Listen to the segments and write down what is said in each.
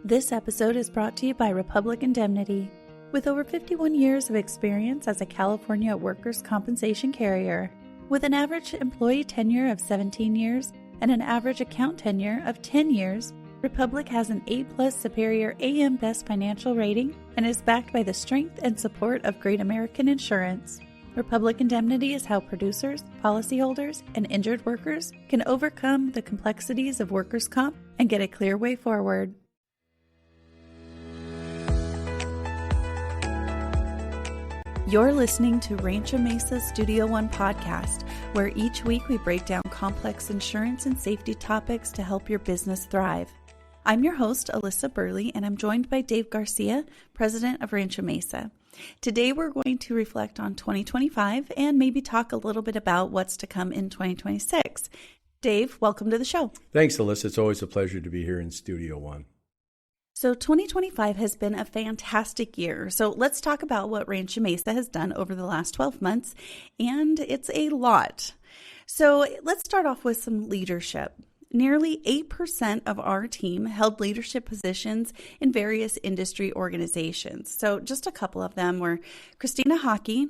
This episode is brought to you by Republic Indemnity. With over 51 years of experience as a California workers' compensation carrier, with an average employee tenure of 17 years and an average account tenure of 10 years, Republic has an A+ Superior AM Best financial rating and is backed by the strength and support of Great American Insurance. Republic Indemnity is how producers, policyholders, and injured workers can overcome the complexities of workers' comp and get a clear way forward. You're listening to Rancho Mesa Studio One podcast, where each week we break down complex insurance and safety topics to help your business thrive. I'm your host, Alyssa Burley, and I'm joined by Dave Garcia, President of Rancho Mesa. Today we're going to reflect on 2025 and maybe talk a little bit about what's to come in 2026. Dave, welcome to the show. Thanks, Alyssa. It's always a pleasure to be here in Studio One. So 2025 has been a fantastic year. So let's talk about what Rancho Mesa has done over the last 12 months, and it's a lot. So let's start off with some leadership. Nearly 8% of our team held leadership positions in various industry organizations. So just a couple of them were Christina Hockey.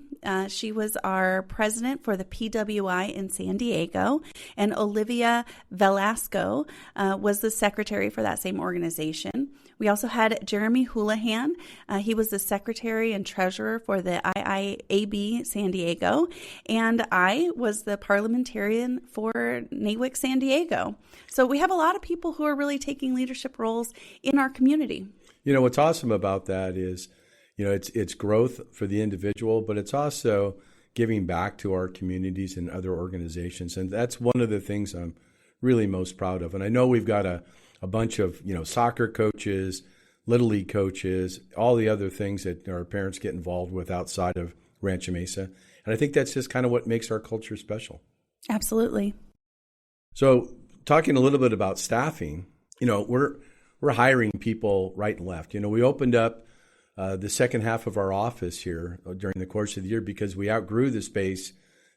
She was our president for the PWI in San Diego, and Olivia Velasco was the secretary for that same organization. We also had Jeremy Houlihan. He was the secretary and treasurer for the IIAB San Diego, and I was the parliamentarian for NAWIC San Diego. So we have a lot of people who are really taking leadership roles in our community. You know, what's awesome about that is, it's growth for the individual, but it's also giving back to our communities and other organizations. And that's one of the things I'm really most proud of. And I know we've got a bunch of, soccer coaches, Little League coaches, all the other things that our parents get involved with outside of Rancho Mesa. And I think that's just kind of what makes our culture special. Absolutely. So talking a little bit about staffing, we're hiring people right and left. We opened up the second half of our office here during the course of the year because we outgrew the space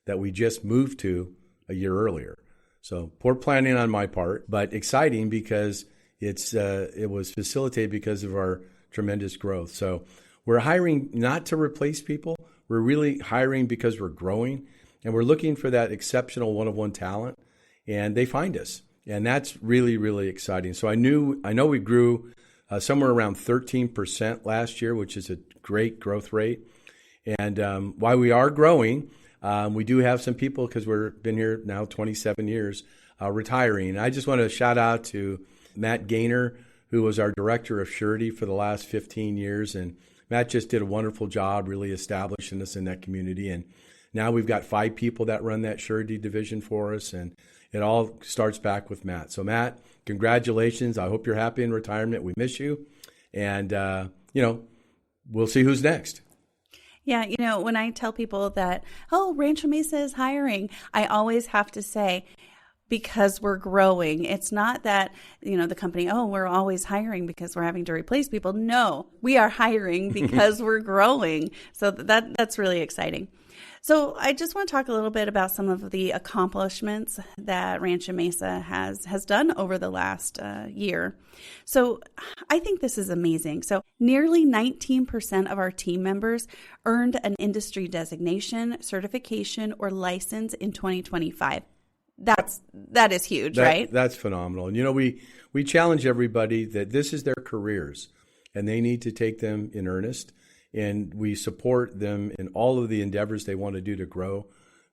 that we just moved to a year earlier. So poor planning on my part, but exciting because it was facilitated because of our tremendous growth. So we're hiring not to replace people. We're really hiring because we're growing, and we're looking for that exceptional one-of-one talent, and they find us. And that's really, really exciting. So I know we grew somewhere around 13% last year, which is a great growth rate. And while we are growing, we do have some people, because we've been here now 27 years, retiring. I just want to shout out to Matt Gaynor, who was our director of surety for the last 15 years. And Matt just did a wonderful job really establishing us in that community. And now we've got 5 people that run that surety division for us. And it all starts back with Matt. So Matt, congratulations. I hope you're happy in retirement. We miss you. And, we'll see who's next. Yeah, when I tell people that, Rancho Mesa is hiring, I always have to say, because we're growing. It's not that, the company, we're always hiring because we're having to replace people. No, we are hiring because we're growing. So that's really exciting. So I just want to talk a little bit about some of the accomplishments that Rancho Mesa has done over the last year. So I think this is amazing. So nearly 19% of our team members earned an industry designation, certification, or license in 2025. That is huge, right? That's phenomenal. And we challenge everybody that this is their careers and they need to take them in earnest. And we support them in all of the endeavors they want to do to grow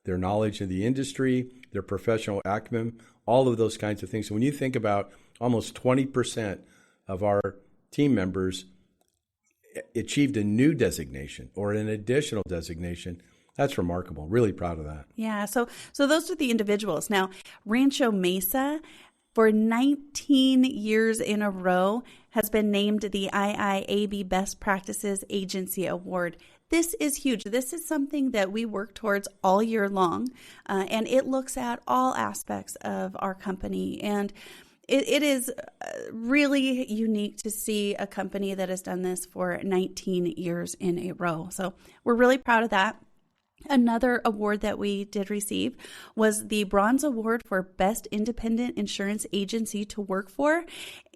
their knowledge of the industry, their professional acumen, all of those kinds of things. So when you think about almost 20% of our team members achieved a new designation or an additional designation, that's remarkable. Really proud of that. Yeah. So those are the individuals. Now, Rancho Mesa, for 19 years in a row, has been named the IIAB Best Practices Agency Award. This is huge. This is something that we work towards all year long, and it looks at all aspects of our company. And it is really unique to see a company that has done this for 19 years in a row. So we're really proud of that. Another award that we did receive was the Bronze Award for Best Independent Insurance Agency to Work For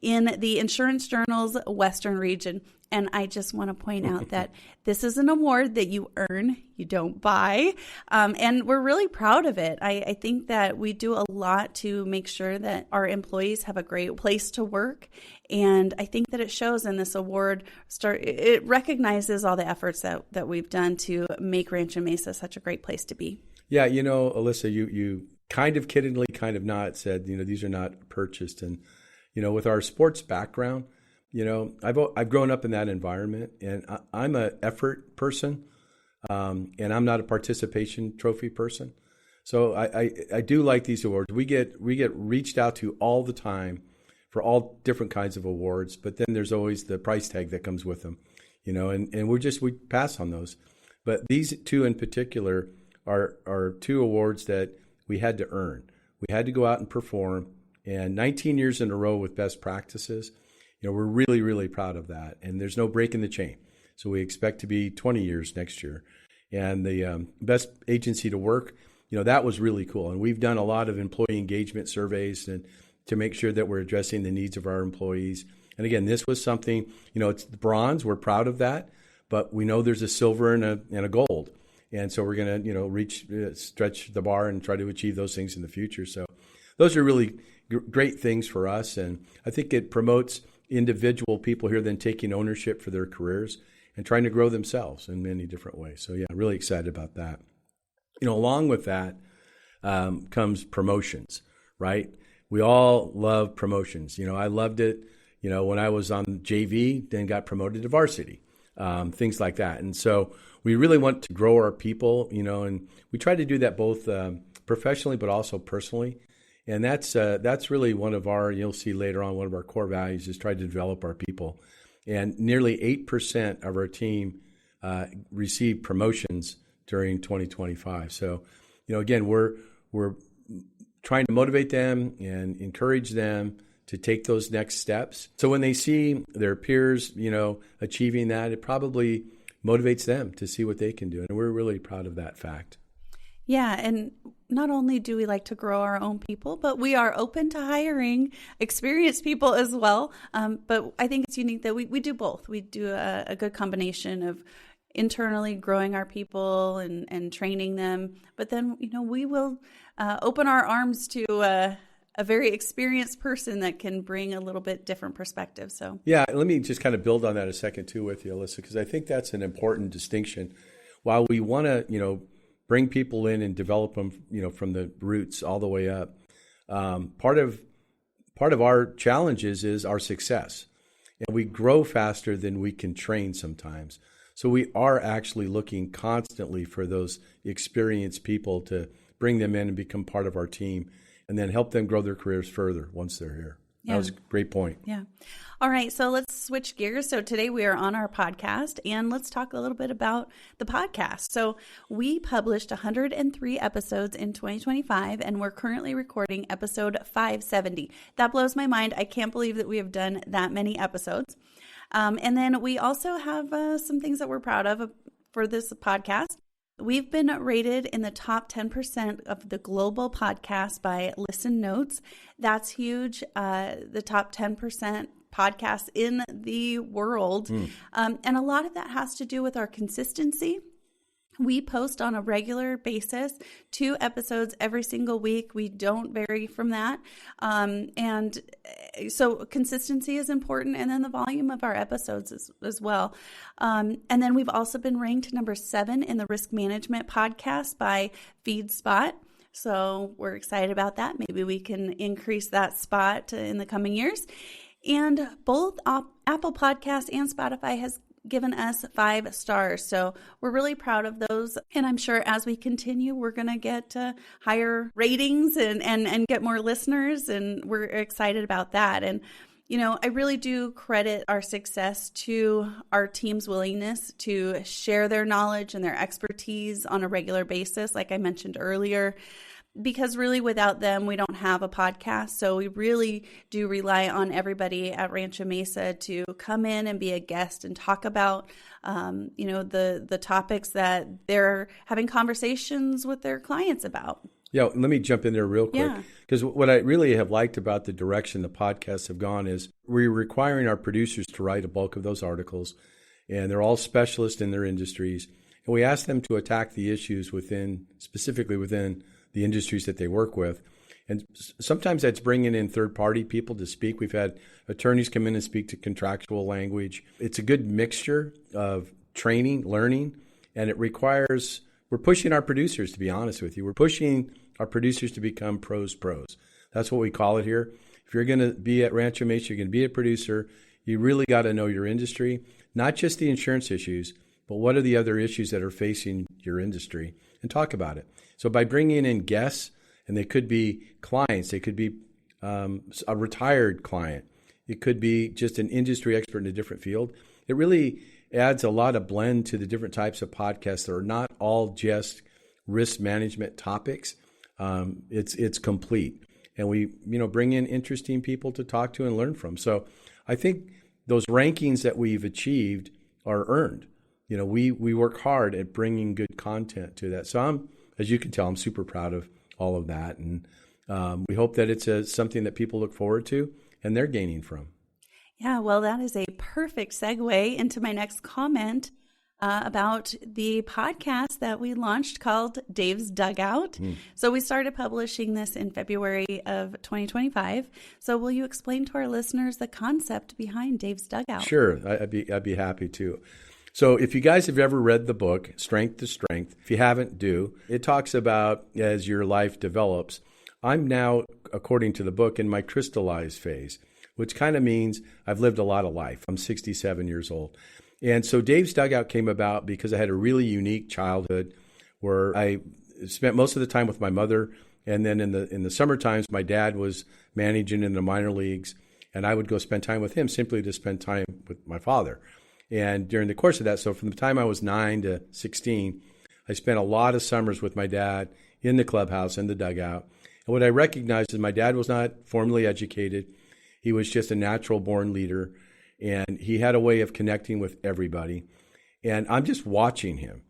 in the Insurance Journal's Western region. And I just want to point out that this is an award that you earn, you don't buy. And we're really proud of it. I think that we do a lot to make sure that our employees have a great place to work. And I think that it shows in this award. It recognizes all the efforts that we've done to make Rancho Mesa such a great place to be. Yeah, Alyssa, you kind of kiddingly, kind of not said, these are not purchased. And, with our sports background, I've grown up in that environment, and I'm an effort person, and I'm not a participation trophy person. So I do like these awards. We get reached out to all the time for all different kinds of awards, but then there's always the price tag that comes with them, and we pass on those. But these two in particular are two awards that we had to earn. We had to go out and perform, and 19 years in a row with best practices. We're really, really proud of that. And there's no break in the chain. So we expect to be 20 years next year. And the best agency to work, that was really cool. And we've done a lot of employee engagement surveys and to make sure that we're addressing the needs of our employees. And again, this was something, it's the bronze. We're proud of that. But we know there's a silver and a gold. And so we're going to, stretch the bar and try to achieve those things in the future. So those are really great things for us. And I think it promotes individual people here then taking ownership for their careers and trying to grow themselves in many different ways. So yeah, really excited about that. Along with that comes promotions, right? We all love promotions. I loved it, when I was on JV, then got promoted to varsity, things like that. And so we really want to grow our people, and we try to do that both professionally, but also personally. And that's really one of our, you'll see later on, one of our core values is try to develop our people. And nearly 8% of our team received promotions during 2025. So, again, we're trying to motivate them and encourage them to take those next steps. So when they see their peers, achieving that, it probably motivates them to see what they can do. And we're really proud of that fact. Yeah, and not only do we like to grow our own people, but we are open to hiring experienced people as well. But I think it's unique that we do both. We do a good combination of internally growing our people and training them. But then, we will open our arms to a very experienced person that can bring a little bit different perspective. So yeah, let me just kind of build on that a second too with you, Alyssa, because I think that's an important distinction. While we want to, bring people in and develop them, from the roots all the way up. Part of our challenges is our success, and we grow faster than we can train sometimes. So we are actually looking constantly for those experienced people to bring them in and become part of our team, and then help them grow their careers further once they're here. Yeah. That was a great point. Yeah. All right. So let's switch gears. So today we are on our podcast, and let's talk a little bit about the podcast. So we published 103 episodes in 2025, and we're currently recording episode 570. That blows my mind. I can't believe that we have done that many episodes. And then we also have some things that we're proud of for this podcast. We've been rated in the top 10% of the global podcast by Listen Notes. That's huge. The top 10% podcasts in the world. And a lot of that has to do with our consistency. We post on a regular basis, 2 episodes every single week. We don't vary from that. And so consistency is important, and then the volume of our episodes as well. And then we've also been ranked number 7 in the risk management podcast by FeedSpot. So we're excited about that. Maybe we can increase that spot in the coming years. And both Apple Podcasts and Spotify has given us 5 stars. So we're really proud of those. And I'm sure as we continue, we're going to get higher ratings and get more listeners. And we're excited about that. And, I really do credit our success to our team's willingness to share their knowledge and their expertise on a regular basis, like I mentioned earlier. because really without them, we don't have a podcast. So we really do rely on everybody at Rancho Mesa to come in and be a guest and talk about, the topics that they're having conversations with their clients about. Yeah, let me jump in there real quick. Because what I really have liked about the direction the podcasts have gone is we're requiring our producers to write a bulk of those articles, and they're all specialists in their industries. And we ask them to attack the issues specifically within the industries that they work with. And sometimes that's bringing in third-party people to speak. We've had attorneys come in and speak to contractual language. It's a good mixture of training, learning, and we're pushing our producers, to be honest with you. We're pushing our producers to become pros. That's what we call it here. If you're going to be at Rancho Mesa, you're going to be a producer, you really got to know your industry, not just the insurance issues, but what are the other issues that are facing your industry, and talk about it. So by bringing in guests, and they could be clients, they could be a retired client, it could be just an industry expert in a different field, it really adds a lot of blend to the different types of podcasts that are not all just risk management topics. It's complete. And we bring in interesting people to talk to and learn from. So I think those rankings that we've achieved are earned. We work hard at bringing good content to that. So as you can tell, I'm super proud of all of that. And we hope that it's something that people look forward to and they're gaining from. Yeah, well, that is a perfect segue into my next comment about the podcast that we launched called Dave's Dugout. So we started publishing this in February of 2025. So will you explain to our listeners the concept behind Dave's Dugout? Sure, I'd be happy to. So if you guys have ever read the book, Strength to Strength, if you haven't, do. It talks about as your life develops. I'm now, according to the book, in my crystallized phase, which kind of means I've lived a lot of life. I'm 67 years old. And so Dave's Dugout came about because I had a really unique childhood where I spent most of the time with my mother. And then in the summer times, my dad was managing in the minor leagues, and I would go spend time with him simply to spend time with my father. And during the course of that, so from the time I was 9 to 16, I spent a lot of summers with my dad in the clubhouse, in the dugout. And what I recognized is my dad was not formally educated. He was just a natural born leader, and he had a way of connecting with everybody. And I'm just watching him.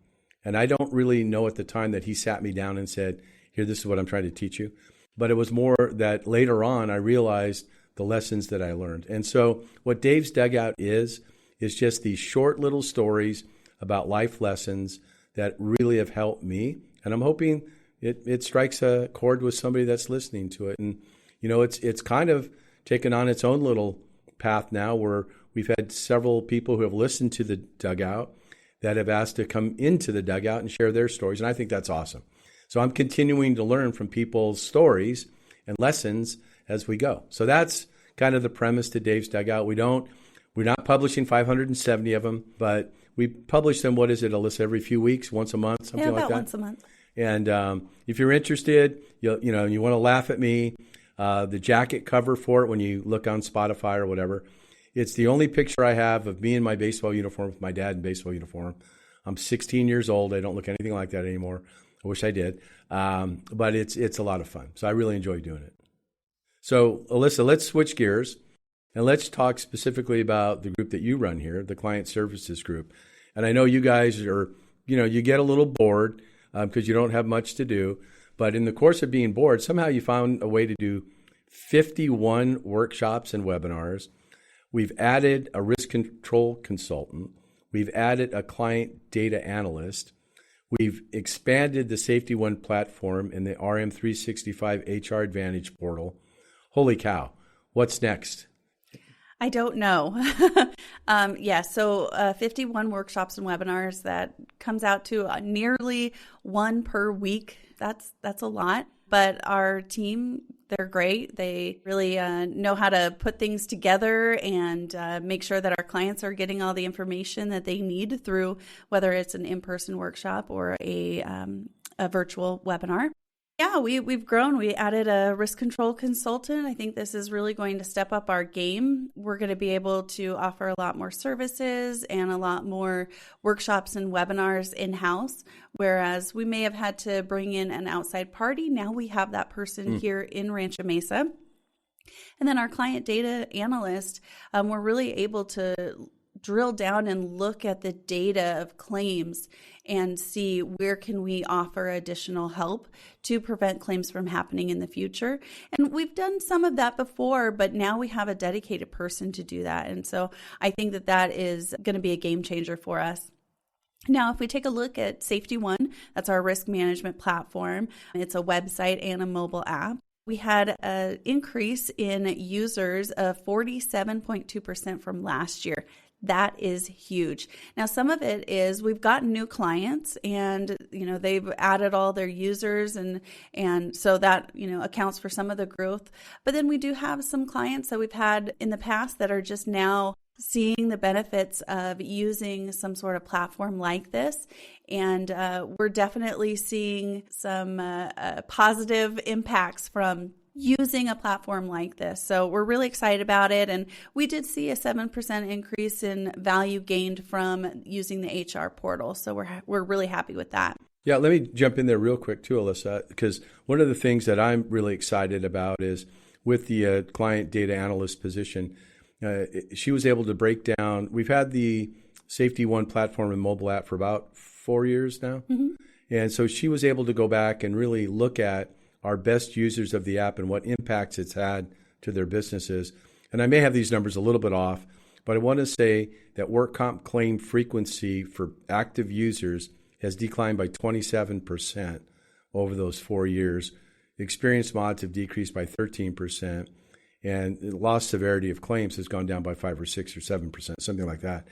And I don't really know at the time that he sat me down and said, here, this is what I'm trying to teach you. But it was more that later on I realized the lessons that I learned. And so what Dave's Dugout is just these short little stories about life lessons that really have helped me. And I'm hoping it strikes a chord with somebody that's listening to it. And, it's kind of taken on its own little path now where we've had several people who have listened to the dugout that have asked to come into the dugout and share their stories. And I think that's awesome. So I'm continuing to learn from people's stories and lessons as we go. So that's kind of the premise to Dave's Dugout. We're not publishing 570 of them, but we publish them, what is it, Alyssa, every few weeks, once a month, something like that? About once a month. And if you're interested, you want to laugh at me, the jacket cover for it when you look on Spotify or whatever, it's the only picture I have of me in my baseball uniform with my dad in baseball uniform. I'm 16 years old. I don't look anything like that anymore. I wish I did. But it's a lot of fun. So I really enjoy doing it. So Alyssa, let's switch gears. And let's talk specifically about the group that you run here, the Client Services Group. And I know you guys are, you get a little bored because you don't have much to do. But in the course of being bored, somehow you found a way to do 51 workshops and webinars. We've added a risk control consultant. We've added a client data analyst. We've expanded the Safety One platform in the RM365 HR Advantage portal. Holy cow. What's next? I don't know. So 51 workshops and webinars, that comes out to nearly one per week. That's a lot. But our team, they're great. They really know how to put things together and make sure that our clients are getting all the information that they need through whether it's an in-person workshop or a virtual webinar. Yeah, we've grown. We added a risk control consultant. I think this is really going to step up our game. We're going to be able to offer a lot more services and a lot more workshops and webinars in-house, whereas we may have had to bring in an outside party. Now we have that person here in Rancho Mesa. And then our client data analyst, we're really able to drill down and look at the data of claims and see where can we offer additional help to prevent claims from happening in the future. And we've done some of that before, but now we have a dedicated person to do that. And so I think that that is going to be a game changer for us. Now, if we take a look at Safety One, that's our risk management platform. It's a website and a mobile app. We had an increase in users of 47.2% from last year. That is huge. Now, some of it is we've gotten new clients and, they've added all their users and so that, accounts for some of the growth. But then we do have some clients that we've had in the past that are just now seeing the benefits of using some sort of platform like this. And we're definitely seeing some positive impacts from using a platform like this. So we're really excited about it. And we did see a 7% increase in value gained from using the HR portal. So we're really happy with that. Yeah, let me jump in there real quick too, Alyssa, because one of the things that I'm really excited about is with the client data analyst position, she was able to break down. We've had the Safety One platform and mobile app for about 4 years now. Mm-hmm. And so she was able to go back and really look at our best users of the app and what impacts it's had to their businesses. And I may have these numbers a little bit off, but I want to say that work comp claim frequency for active users has declined by 27% over those 4 years. Experienced mods have decreased by 13%, and the loss severity of claims has gone down by 5 or 6 or 7%, something like that.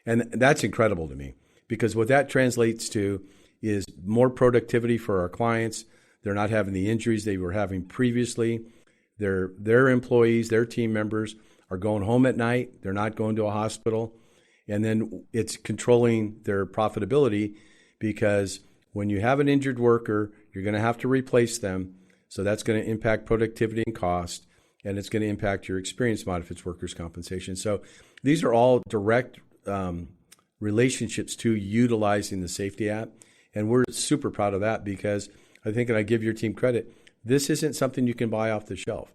And that's incredible to me, because what that translates to is more productivity for our clients. They're not having the injuries they were having previously. Their employees, their team members are going home at night. They're not going to a hospital. And then it's controlling their profitability, because when you have an injured worker, you're going to have to replace them. So that's going to impact productivity and cost, and it's going to impact your experience mod if it's workers' compensation. So these are all direct relationships to utilizing the safety app. And we're super proud of that, because I think, and I give your team credit, this isn't something you can buy off the shelf.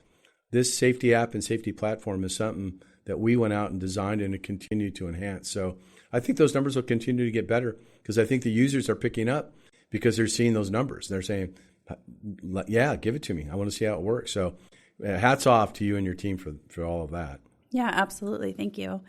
This safety app and safety platform is something that we went out and designed and continue to enhance. So I think those numbers will continue to get better, because I think the users are picking up because they're seeing those numbers. They're saying, yeah, give it to me. I want to see how it works. So hats off to you and your team for all of that. Yeah, absolutely. Thank you.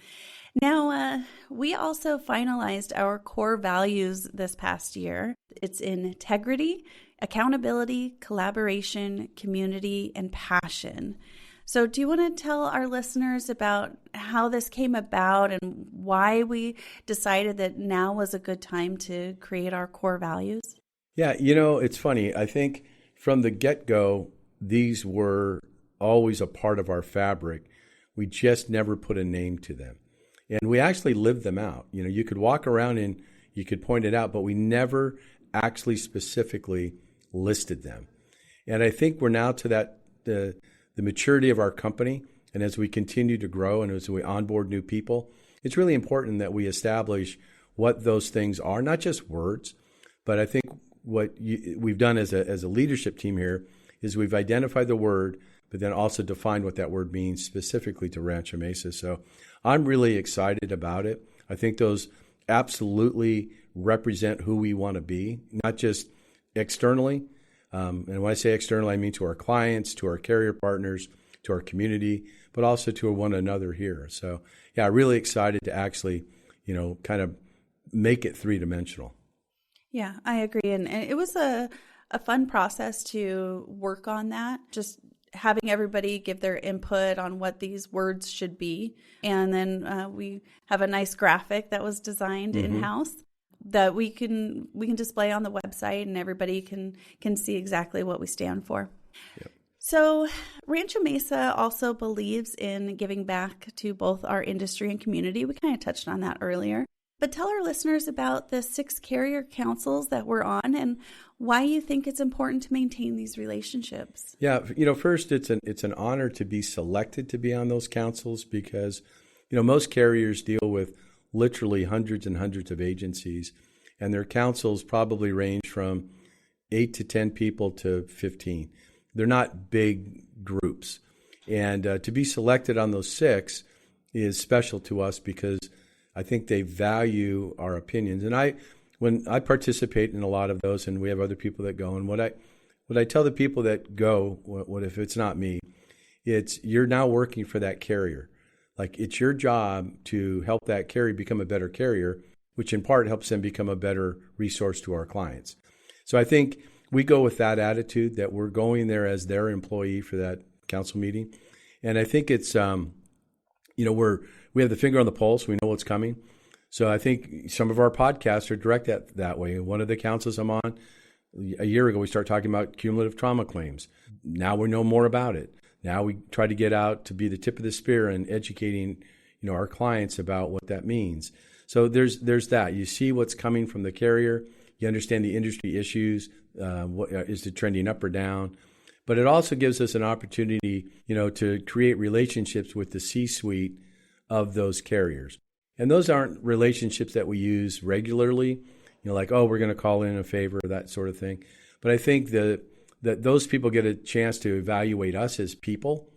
Now, we also finalized our core values this past year. It's integrity, accountability, collaboration, community, and passion. So do you want to tell our listeners about how this came about and why we decided that now was a good time to create our core values? Yeah, it's funny. I think from the get-go, these were always a part of our fabric. We just never put a name to them. And we actually lived them out. You could walk around and you could point it out, but we never actually specifically listed them. And I think we're now to that the maturity of our company, and as we continue to grow and as we onboard new people, it's really important that we establish what those things are, not just words, but I think what we've done as a leadership team here is we've identified the word, but then also defined what that word means specifically to Rancho Mesa. So I'm really excited about it. I think those absolutely represent who we want to be, not just externally. And when I say externally, I mean to our clients, to our carrier partners, to our community, but also to one another here. So yeah, really excited to actually, kind of make it three-dimensional. Yeah, I agree. And it was a fun process to work on that, just having everybody give their input on what these words should be. And then we have a nice graphic that was designed in-house that we can display on the website, and everybody can see exactly what we stand for. Yep. So Rancho Mesa also believes in giving back to both our industry and community. We kind of touched on that earlier. But tell our listeners about the 6 carrier councils that we're on and why you think it's important to maintain these relationships. Yeah, first it's an honor to be selected to be on those councils because, most carriers deal with literally hundreds and hundreds of agencies, and their councils probably range from 8 to 10 people to 15. They're not big groups. And to be selected on those 6 is special to us because I think they value our opinions. And when I participate in a lot of those, and we have other people that go, and what I tell the people that go, what if it's not me, it's you're now working for that carrier. Like it's your job to help that carrier become a better carrier, which in part helps them become a better resource to our clients. So I think we go with that attitude that we're going there as their employee for that council meeting. And I think it's, we have the finger on the pulse. We know what's coming. So I think some of our podcasts are directed that way. One of the councils I'm on, a year ago, we started talking about cumulative trauma claims. Now we know more about it. Now we try to get out to be the tip of the spear and educating, our clients about what that means. So there's that. You see what's coming from the carrier. You understand the industry issues. What is it trending up or down? But it also gives us an opportunity, to create relationships with the C-suite of those carriers. And those aren't relationships that we use regularly, like, oh, we're going to call in a favor, that sort of thing. But I think that those people get a chance to evaluate us as people,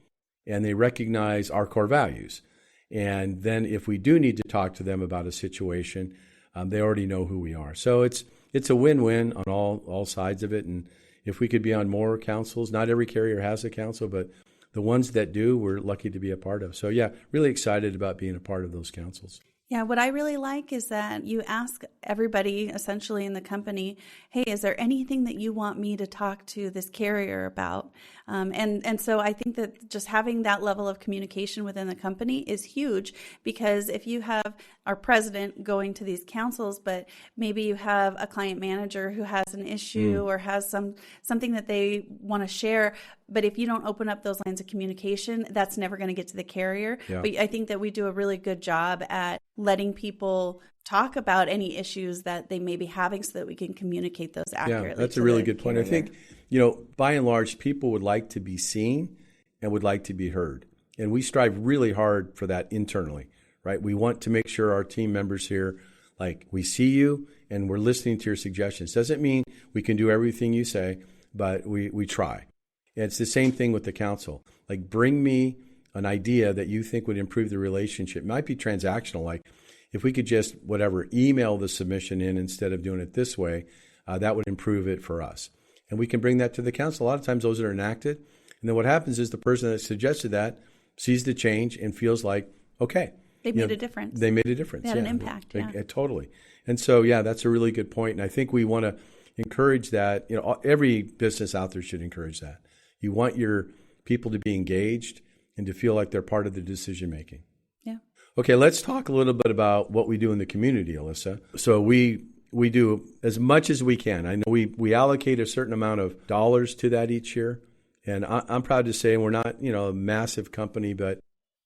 and they recognize our core values. And then if we do need to talk to them about a situation, they already know who we are. So it's a win-win on all sides of it. And if we could be on more councils, not every carrier has a council, but the ones that do, we're lucky to be a part of. So yeah, really excited about being a part of those councils. Yeah, what I really like is that you ask everybody essentially in the company, hey, is there anything that you want me to talk to this carrier about? And so I think that just having that level of communication within the company is huge, because if you have our president going to these councils, but maybe you have a client manager who has an issue or has something that they want to share, but if you don't open up those lines of communication, that's never going to get to the carrier. Yeah. But I think that we do a really good job at letting people talk about any issues that they may be having so that we can communicate those accurately. Yeah, that's a really good point. I think, by and large, people would like to be seen and would like to be heard. And we strive really hard for that internally, right? We want to make sure our team members here, like, we see you and we're listening to your suggestions. Doesn't mean we can do everything you say, but we try. And it's the same thing with the council. Like, bring me an idea that you think would improve the relationship. It might be transactional, like if we could just, email the submission in instead of doing it this way, that would improve it for us. And we can bring that to the council. A lot of times those are enacted. And then what happens is the person that suggested that sees the change and feels like, okay. They made a difference. They made a difference. They had an impact. Totally. And so, that's a really good point. And I think we want to encourage that. Every business out there should encourage that. You want your people to be engaged and to feel like they're part of the decision making. Yeah. Okay, let's talk a little bit about what we do in the community, Alyssa. So we do as much as we can. I know we allocate a certain amount of dollars to that each year. And I'm proud to say we're not, a massive company, but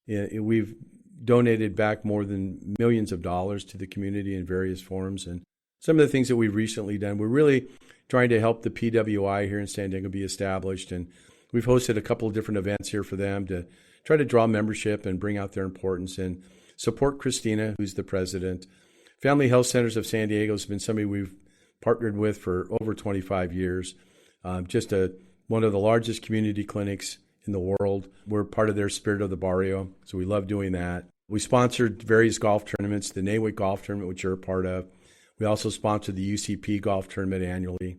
we've donated back more than millions of dollars to the community in various forms. And some of the things that we've recently done, we're really trying to help the PWI here in San Diego be established. And we've hosted a couple of different events here for them to try to draw membership and bring out their importance and support Christina, who's the president. Family Health Centers of San Diego has been somebody we've partnered with for over 25 years. One of the largest community clinics in the world. We're part of their Spirit of the Barrio, so we love doing that. We sponsored various golf tournaments, the NAWIC golf tournament, which you're a part of. We also sponsor the UCP golf tournament annually.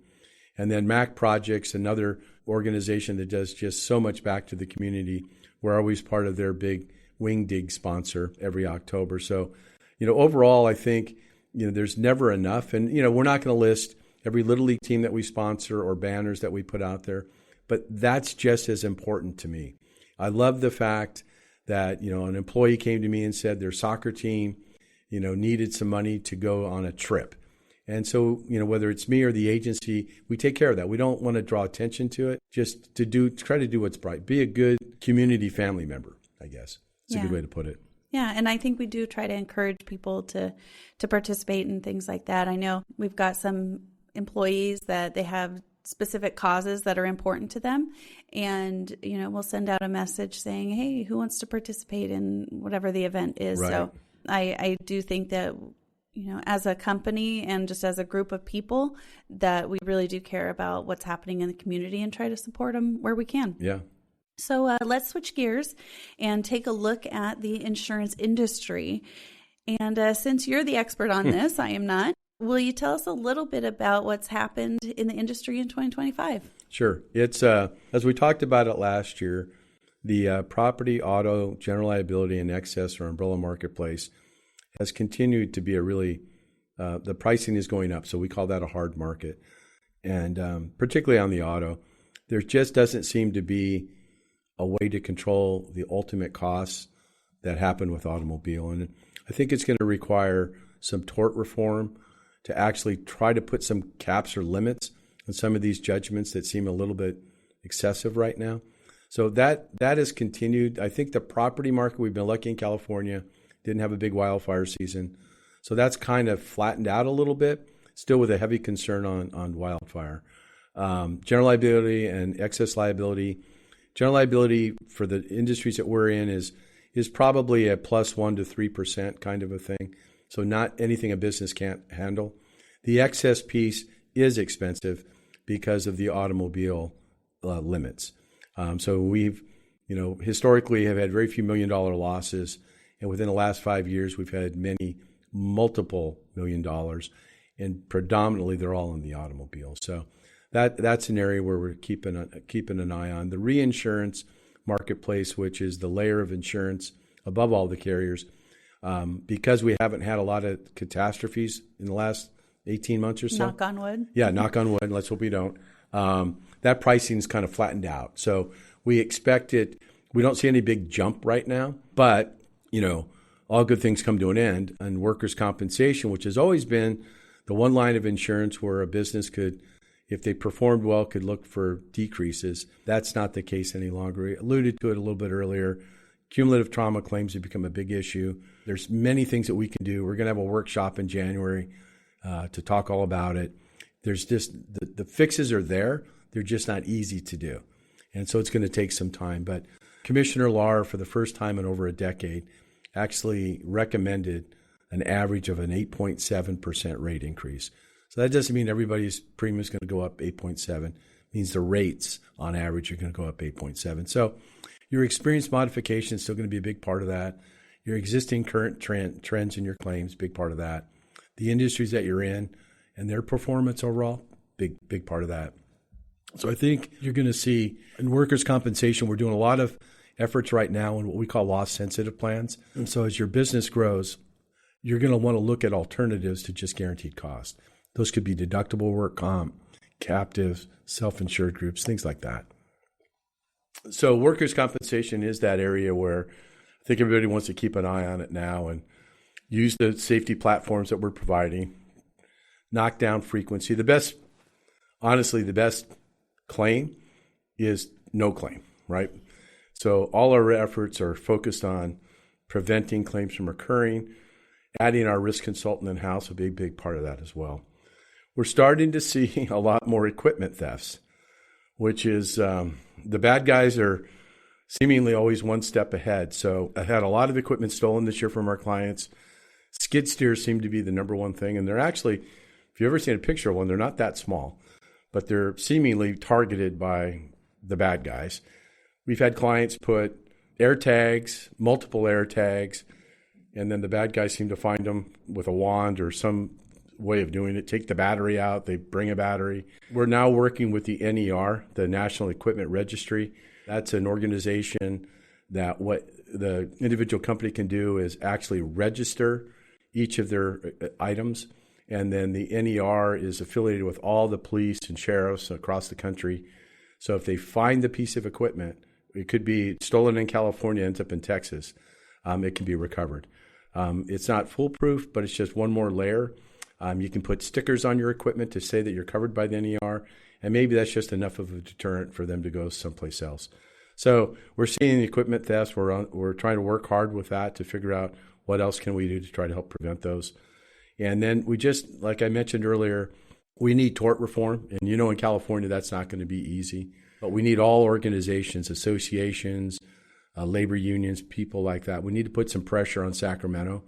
And then MAC Projects, another organization that does just so much back to the community. We're always part of their big Wing Dig sponsor every October. So, overall, I think, there's never enough. And, we're not going to list every Little League team that we sponsor or banners that we put out there, but that's just as important to me. I love the fact that, an employee came to me and said their soccer team, needed some money to go on a trip. And so, whether it's me or the agency, we take care of that. We don't want to draw attention to it, just try to do what's right. Be a good community family member, I guess. It's a good way to put it. Yeah, and I think we do try to encourage people to participate in things like that. I know we've got some employees that they have specific causes that are important to them, and we'll send out a message saying, "Hey, who wants to participate in whatever the event is?" Right. So I do think that as a company and just as a group of people, that we really do care about what's happening in the community and try to support them where we can. Yeah. So let's switch gears and take a look at the insurance industry. And since you're the expert on this, I am not, will you tell us a little bit about what's happened in the industry in 2025? Sure. It's, as we talked about it last year, the property, auto, general liability, and excess or umbrella marketplace has continued to be a really, the pricing is going up. So we call that a hard market. And particularly on the auto, there just doesn't seem to be a way to control the ultimate costs that happen with automobile. And I think it's going to require some tort reform to actually try to put some caps or limits on some of these judgments that seem a little bit excessive right now. So that has continued. I think the property market, we've been lucky in California, didn't have a big wildfire season. So that's kind of flattened out a little bit, still with a heavy concern on wildfire. General liability and excess liability. General liability for the industries that we're in is probably a plus 1% to 3% kind of a thing. So not anything a business can't handle. The excess piece is expensive because of the automobile limits. So we've, historically have had very few $1 million losses. And within the last 5 years, we've had many multiple $1 million. And predominantly, they're all in the automobile. So that's an area where we're keeping an eye on. The reinsurance marketplace, which is the layer of insurance above all the carriers, because we haven't had a lot of catastrophes in the last 18 months or so. Knock on wood. Yeah, knock on wood. Let's hope we don't. That pricing's kind of flattened out. So we expect it. We don't see any big jump right now, but all good things come to an end. And workers' compensation, which has always been the one line of insurance where a business could, if they performed well, could look for decreases. That's not the case any longer. We alluded to it a little bit earlier. Cumulative trauma claims have become a big issue. There's many things that we can do. We're going to have a workshop in January to talk all about it. There's just, the fixes are there. They're just not easy to do. And so it's going to take some time. But Commissioner Lahr, for the first time in over a decade, actually recommended an average of an 8.7% rate increase. So that doesn't mean everybody's premium is going to go up 8.7. It means the rates on average are going to go up 8.7. So your experience modification is still going to be a big part of that. Your existing current trends in your claims, big part of that. The industries that you're in and their performance overall, big part of that. So I think you're going to see in workers' compensation, we're doing a lot of efforts right now in what we call loss-sensitive plans. And so as your business grows, you're going to want to look at alternatives to just guaranteed cost. Those could be deductible work comp, captives, self-insured groups, things like that. So workers' compensation is that area where I think everybody wants to keep an eye on it now and use the safety platforms that we're providing, knock down frequency. Honestly, the best claim is no claim, right? So all our efforts are focused on preventing claims from occurring, adding our risk consultant in-house, a big part of that as well. We're starting to see a lot more equipment thefts, which is the bad guys are seemingly always one step ahead. So I had a lot of equipment stolen this year from our clients. Skid steers seem to be the number one thing. And they're actually, if you've ever seen a picture of one, they're not that small, but they're seemingly targeted by the bad guys. We've had clients put air tags, multiple air tags, and then the bad guys seem to find them with a wand or some way of doing it. Take the battery out, they bring a battery. We're now working with the NER, the National Equipment Registry. That's an organization that what the individual company can do is actually register each of their items. And then the NER is affiliated with all the police and sheriffs across the country. So if they find the piece of equipment, it could be stolen in California, ends up in Texas, it can be recovered. It's not foolproof, but it's just one more layer. You can put stickers on your equipment to say that you're covered by the NER, and maybe that's just enough of a deterrent for them to go someplace else. So we're seeing equipment thefts. We're trying to work hard with that to figure out what else can we do to try to help prevent those. And then we just, like I mentioned earlier, we need tort reform. And in California, that's not going to be easy. But we need all organizations, associations, labor unions, people like that. We need to put some pressure on Sacramento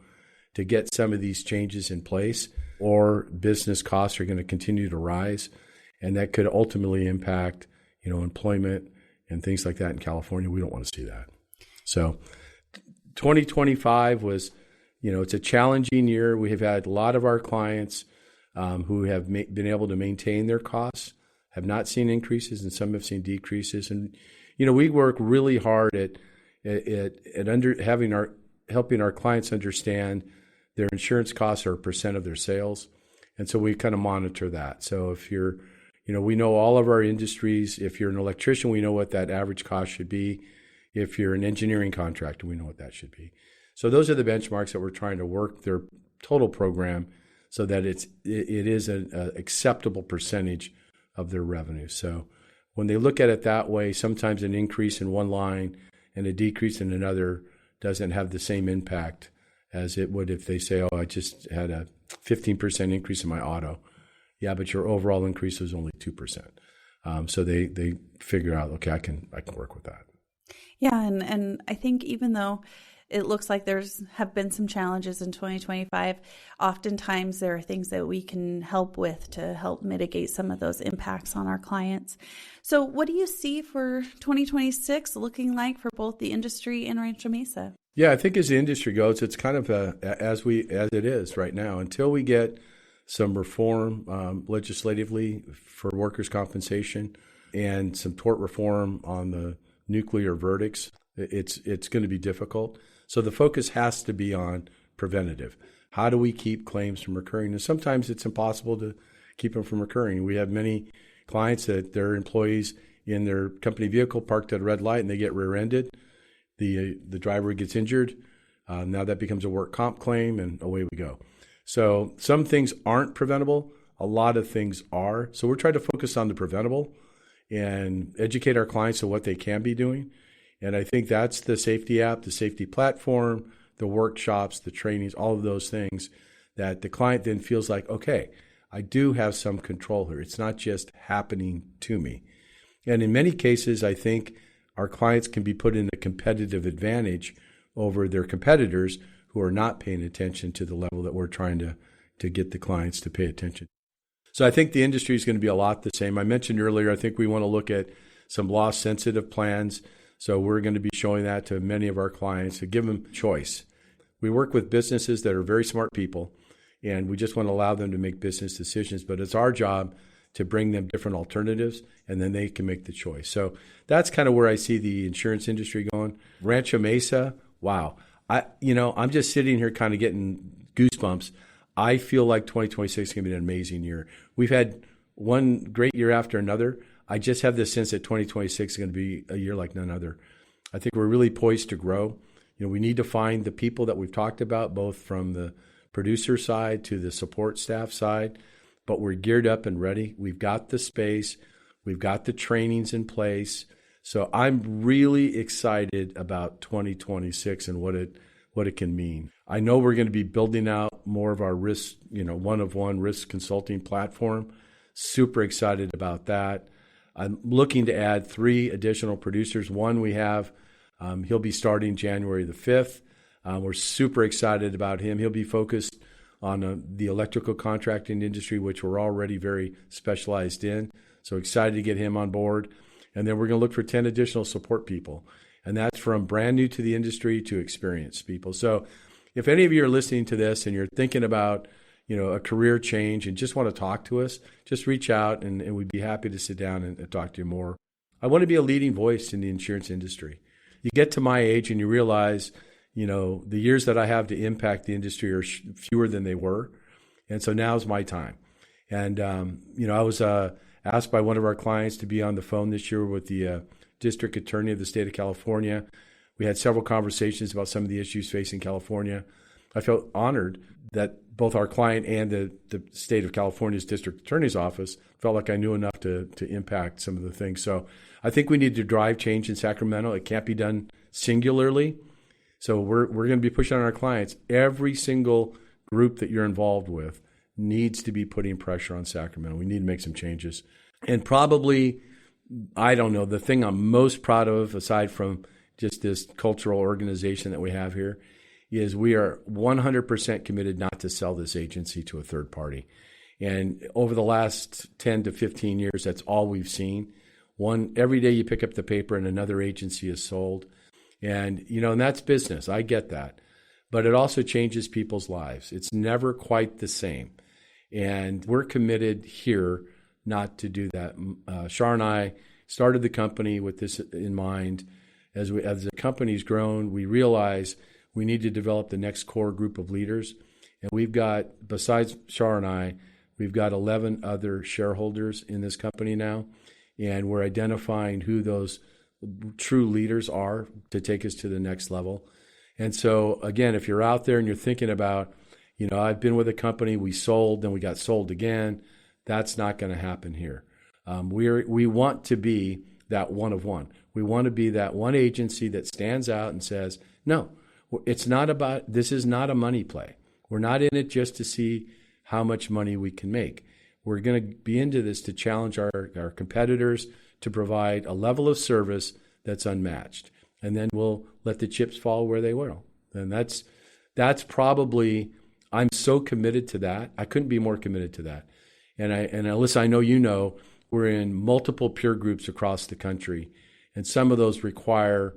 to get some of these changes in place, or business costs are going to continue to rise. And that could ultimately impact, employment and things like that in California. We don't want to see that. So 2025 was, it's a challenging year. We have had a lot of our clients who have been able to maintain their costs, have not seen increases, and some have seen decreases. And, we work really hard at helping our clients understand their insurance costs are a percent of their sales. And so we kind of monitor that. So if you're, we know all of our industries. If you're an electrician, we know what that average cost should be. If you're an engineering contractor, we know what that should be. So those are the benchmarks that we're trying to work their total program so that it is an acceptable percentage of their revenue. So when they look at it that way, sometimes an increase in one line and a decrease in another doesn't have the same impact as it would if they say, I just had a 15% increase in my auto. Yeah, but your overall increase was only 2%. So they figure out, okay, I can work with that. Yeah, and I think even though it looks like have been some challenges in 2025, oftentimes there are things that we can help with to help mitigate some of those impacts on our clients. So what do you see for 2026 looking like for both the industry and Rancho Mesa? Yeah, I think as the industry goes, it's kind of as it is right now. Until we get some reform legislatively for workers' compensation and some tort reform on the nuclear verdicts, it's going to be difficult. So the focus has to be on preventative. How do we keep claims from recurring? And sometimes it's impossible to keep them from recurring. We have many clients that their employees in their company vehicle parked at a red light and they get rear-ended. The driver gets injured. Now that becomes a work comp claim, and away we go. So some things aren't preventable. A lot of things are. So we're trying to focus on the preventable and educate our clients on what they can be doing. And I think that's the safety app, the safety platform, the workshops, the trainings, all of those things that the client then feels like, okay, I do have some control here. It's not just happening to me. And in many cases, I think our clients can be put in a competitive advantage over their competitors who are not paying attention to the level that we're trying to get the clients to pay attention. So I think the industry is going to be a lot the same. I mentioned earlier, I think we want to look at some loss-sensitive plans. So we're going to be showing that to many of our clients to give them choice. We work with businesses that are very smart people, and we just want to allow them to make business decisions. But it's our job to bring them different alternatives, and then they can make the choice. So that's kind of where I see the insurance industry going. Rancho Mesa, wow. I'm just sitting here kind of getting goosebumps. I feel like 2026 is going to be an amazing year. We've had one great year after another. I just have this sense that 2026 is going to be a year like none other. I think we're really poised to grow. We need to find the people that we've talked about, both from the producer side to the support staff side, but we're geared up and ready. We've got the space. We've got the trainings in place. So I'm really excited about 2026 and what it can mean. I know we're going to be building out more of our risk, one-of-one risk consulting platform. Super excited about that. I'm looking to add 3 additional producers. One we have, he'll be starting January the 5th. We're super excited about him. He'll be focused on the electrical contracting industry, which we're already very specialized in. So excited to get him on board. And then we're going to look for 10 additional support people. And that's from brand new to the industry to experienced people. So if any of you are listening to this and you're thinking about, a career change and just want to talk to us, just reach out and we'd be happy to sit down and talk to you more. I want to be a leading voice in the insurance industry. You get to my age and you realize, the years that I have to impact the industry are fewer than they were. And so now's my time. And, I was asked by one of our clients to be on the phone this year with the district attorney of the state of California. We had several conversations about some of the issues facing California. I felt honored that both our client and the state of California's district attorney's office felt like I knew enough to impact some of the things. So I think we need to drive change in Sacramento. It can't be done singularly. So we're going to be pushing on our clients. Every single group that you're involved with needs to be putting pressure on Sacramento. We need to make some changes. And probably, I don't know, the thing I'm most proud of, aside from just this cultural organization that we have here, is we are 100% committed not to sell this agency to a third party. And over the last 10 to 15 years, that's all we've seen. Every day you pick up the paper and another agency is sold. And, and that's business. I get that. But it also changes people's lives. It's never quite the same. And we're committed here not to do that. Shar and I started the company with this in mind. As the company's grown, we realize we need to develop the next core group of leaders. And we've got, besides Shar and I, we've got 11 other shareholders in this company now. And we're identifying who those true leaders are to take us to the next level. And so, again, if you're out there and you're thinking about, I've been with a company, we sold, then we got sold again, that's not going to happen here. We want to be that one of one. We want to be that one agency that stands out and says, no, this is not a money play. We're not in it just to see how much money we can make. We're going to be into this to challenge our competitors to provide a level of service that's unmatched. And then we'll let the chips fall where they will. And that's probably, I'm so committed to that. I couldn't be more committed to that. And Alyssa, I know we're in multiple peer groups across the country. And some of those require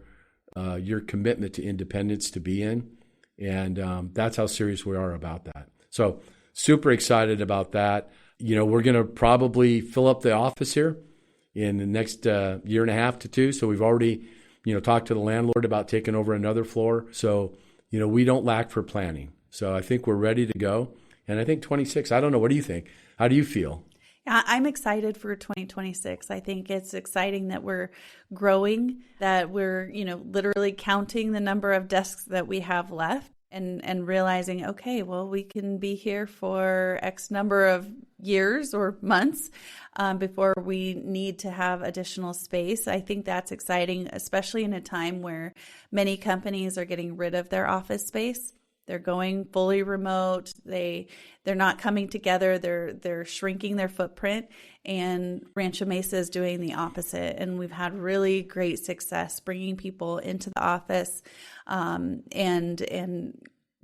your commitment to independence to be in. And that's how serious we are about that. So super excited about that. We're going to probably fill up the office here in the next year and a half to two. So we've already, talked to the landlord about taking over another floor. So, we don't lack for planning. So I think we're ready to go. And I think 26, I don't know. What do you think? How do you feel? Yeah, I'm excited for 2026. I think it's exciting that we're growing, that we're, literally counting the number of desks that we have left and realizing, okay, well, we can be here for X number of years or months before we need to have additional space. I think that's exciting, especially in a time where many companies are getting rid of their office space. They're going fully remote. They're not coming together. They're shrinking their footprint, and Rancho Mesa is doing the opposite. And we've had really great success bringing people into the office, and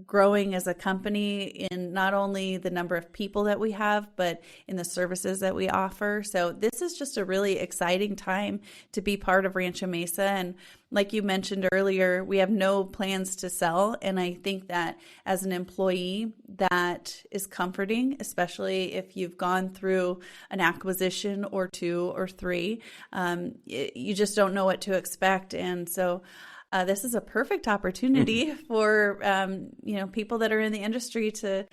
growing as a company in not only the number of people that we have, but in the services that we offer. So this is just a really exciting time to be part of Rancho Mesa. And like you mentioned earlier, we have no plans to sell. And I think that as an employee, that is comforting, especially if you've gone through an acquisition or two or three. You just don't know what to expect. And so this is a perfect opportunity for people that are in the industry to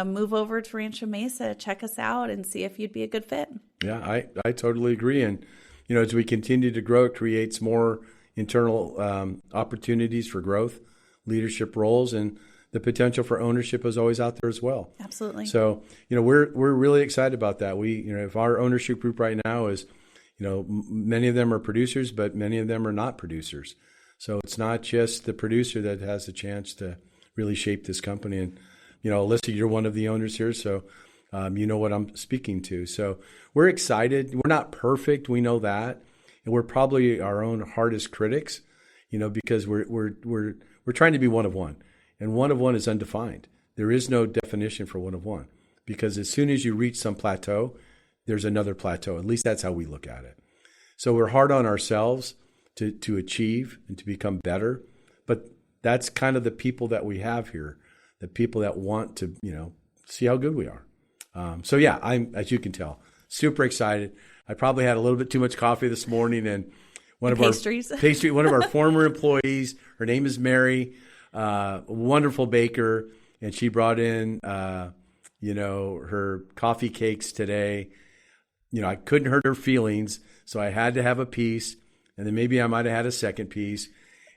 move over to Rancho Mesa, check us out, and see if you'd be a good fit. Yeah, I totally agree. And as we continue to grow, it creates more internal opportunities for growth, leadership roles, and the potential for ownership is always out there as well. Absolutely. So we're really excited about that. We if our ownership group right now is many of them are producers, but many of them are not producers. So it's not just the producer that has the chance to really shape this company. And, Alyssa, you're one of the owners here, so you know what I'm speaking to. So we're excited. We're not perfect. We know that. And we're probably our own hardest critics, because we're trying to be one of one. And one of one is undefined. There is no definition for one of one. Because as soon as you reach some plateau, there's another plateau. At least that's how we look at it. So we're hard on ourselves to achieve and to become better. But that's kind of the people that we have here, the people that want to, see how good we are. So yeah, I'm, as you can tell, super excited. I probably had a little bit too much coffee this morning, and one of our former employees, her name is Mary, a wonderful baker, and she brought in, her coffee cakes today. I couldn't hurt her feelings, so I had to have a piece. And then maybe I might have had a second piece.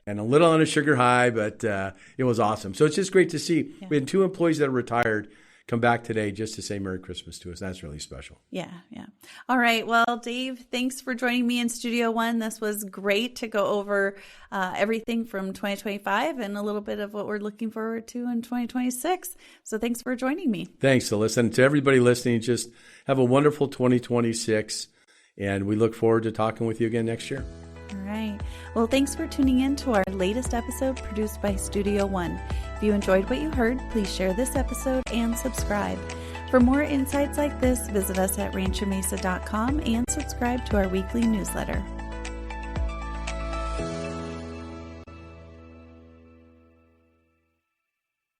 and a little on a sugar high, but it was awesome. So it's just great to see. We had 2 employees that are retired come back today just to say Merry Christmas to us. That's really special. Yeah. All right. Well, Dave, thanks for joining me in Studio One. This was great to go over everything from 2025 and a little bit of what we're looking forward to in 2026. So thanks for joining me. Thanks, Alyssa. And to everybody listening, just have a wonderful 2026. And we look forward to talking with you again next year. All right. Well, thanks for tuning in to our latest episode produced by Studio One. If you enjoyed what you heard, please share this episode and subscribe. For more insights like this, visit us at ranchomesa.com and subscribe to our weekly newsletter.